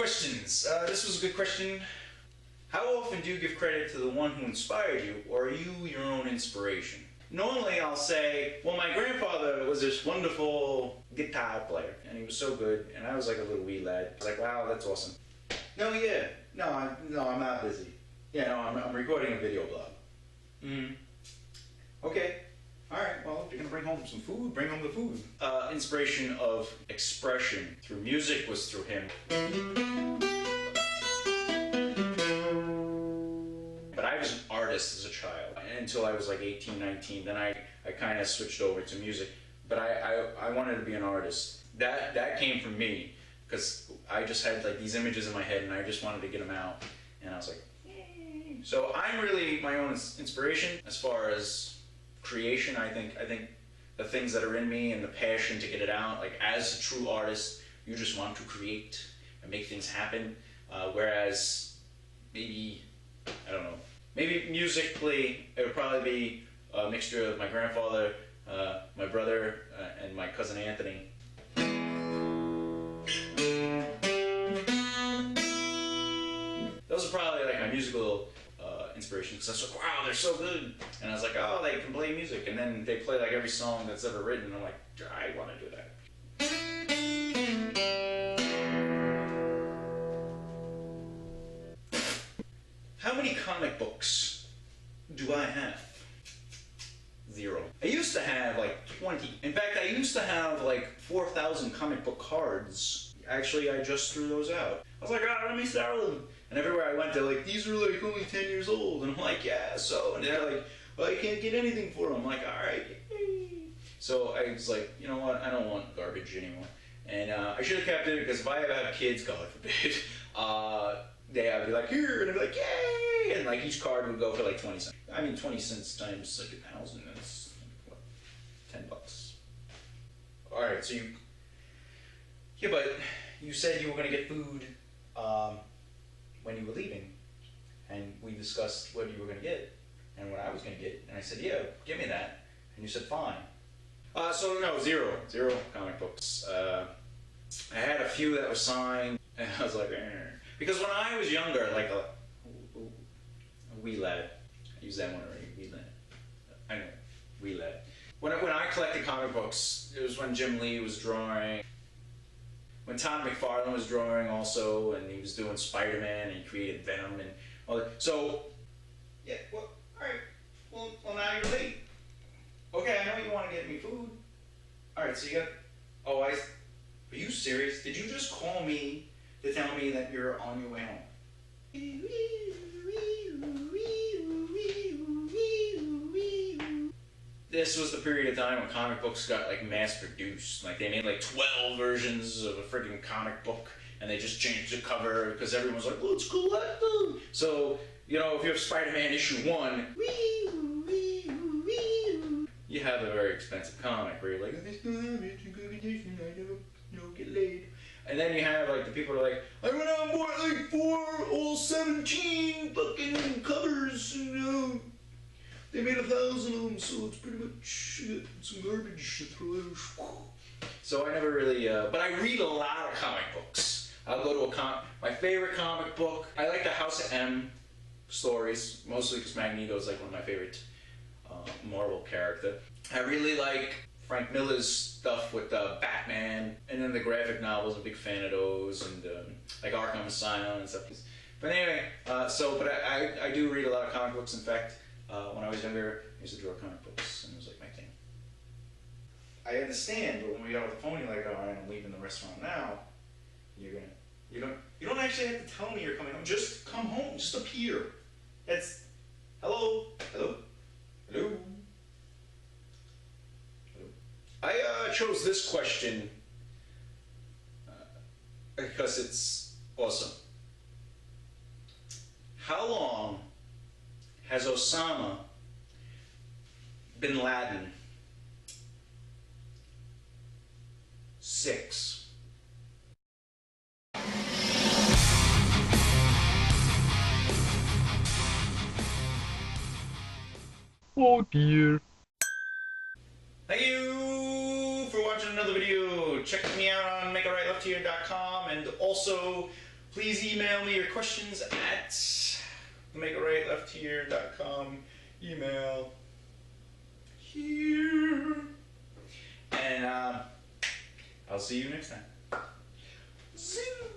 questions. This was a good question. How often do you give credit to the one who inspired you, or are you your own inspiration? Normally I'll say, well, my grandfather was this wonderful guitar player, and he was so good, and I was like a little wee lad. I was like, wow, that's awesome. No, yeah. No, I'm not busy. Yeah, no, I'm recording a video blog. Okay. Alright, well, if you're gonna bring home some food, bring home the food. Inspiration of expression through music was through him. But I was an artist as a child until I was like 18, 19. Then I kind of switched over to music. But I wanted to be an artist. That came from me because I just had like these images in my head and I just wanted to get them out. And I was like, yay. So I'm really my own inspiration as far as creation. I think the things that are in me and the passion to get it out, like as a true artist, you just want to create and make things happen. Whereas maybe, I don't know, maybe musically it would probably be a mixture of my grandfather, my brother, and my cousin Anthony. Those are probably like my musical inspiration, because I was like, wow, they're so good. And I was like, oh, they can play music. And then they play like every song that's ever written. And I'm like, I want to do that. How many comic books do I have? 0. I used to have like 20. In fact, I used to have like 4,000 comic book cards. Actually, I just threw those out. I was like, oh, let me sell them. And everywhere I went, they're like, these are like only 10 years old. And I'm like, yeah, so. And they're like, well, I can't get anything for them. I'm like, all right. So I was like, you know what? I don't want garbage anymore. And I should have kept it, because if I ever have kids, God forbid, they'd be like, here. And I'd be like, yay. And like each card would go for like 20 cents. I mean, 20 cents times like 1,000. That's what, $10. All right, so you. Yeah, but you said you were going to get food when you were leaving, and we discussed what you were going to get and what I was going to get, and I said, yeah, give me that, and you said, fine. So no, 0 comic books. I had a few that were signed, and I was like, because when I was younger, like a wee lad, I used that one already, wee lad. I know, wee lad. When I collected comic books, it was when Jim Lee was drawing. When Todd McFarlane was drawing also, and he was doing Spider-Man, and he created Venom and all that. So, yeah, well, alright. Well, now you're late. Okay, I know you want to get me food. Alright, so you got, oh, are you serious? Did you just call me to tell me that you're on your way home? This was the period of time when comic books got like mass produced. Like they made like 12 versions of a freaking comic book, and they just changed the cover because everyone was like, let's collect them. So, you know, if you have Spider-Man issue 1, you have a very expensive comic where you're like, this is in good condition, I don't get laid. And then you have like the people who are like, I went out and bought like all 17 fucking covers, you know. They made 1,000 of them, so it's pretty much some garbage to throw out. So I never really, but I read a lot of comic books. I'll go to my favorite comic book. I like the House of M stories, mostly because Magneto is like one of my favorite Marvel character. I really like Frank Miller's stuff with Batman, and then the graphic novels. I'm a big fan of those, and like Arkham Asylum and stuff. But anyway, but I do read a lot of comic books. In fact, when I was younger, I used to draw comic books, and it was like my thing. I understand, but when we got off the phone, you're like, all right, I'm leaving the restaurant now. You don't actually have to tell me you're coming home. Just come home. Just appear. It's hello. I chose this question because it's awesome. How long has Osama bin Laden 6? Oh dear. Thank you for watching another video. Check me out on makearightlefthear.com, and also Please email me your questions at makeitRightLeftHere.com. Email here. And I'll see you next time. Zing!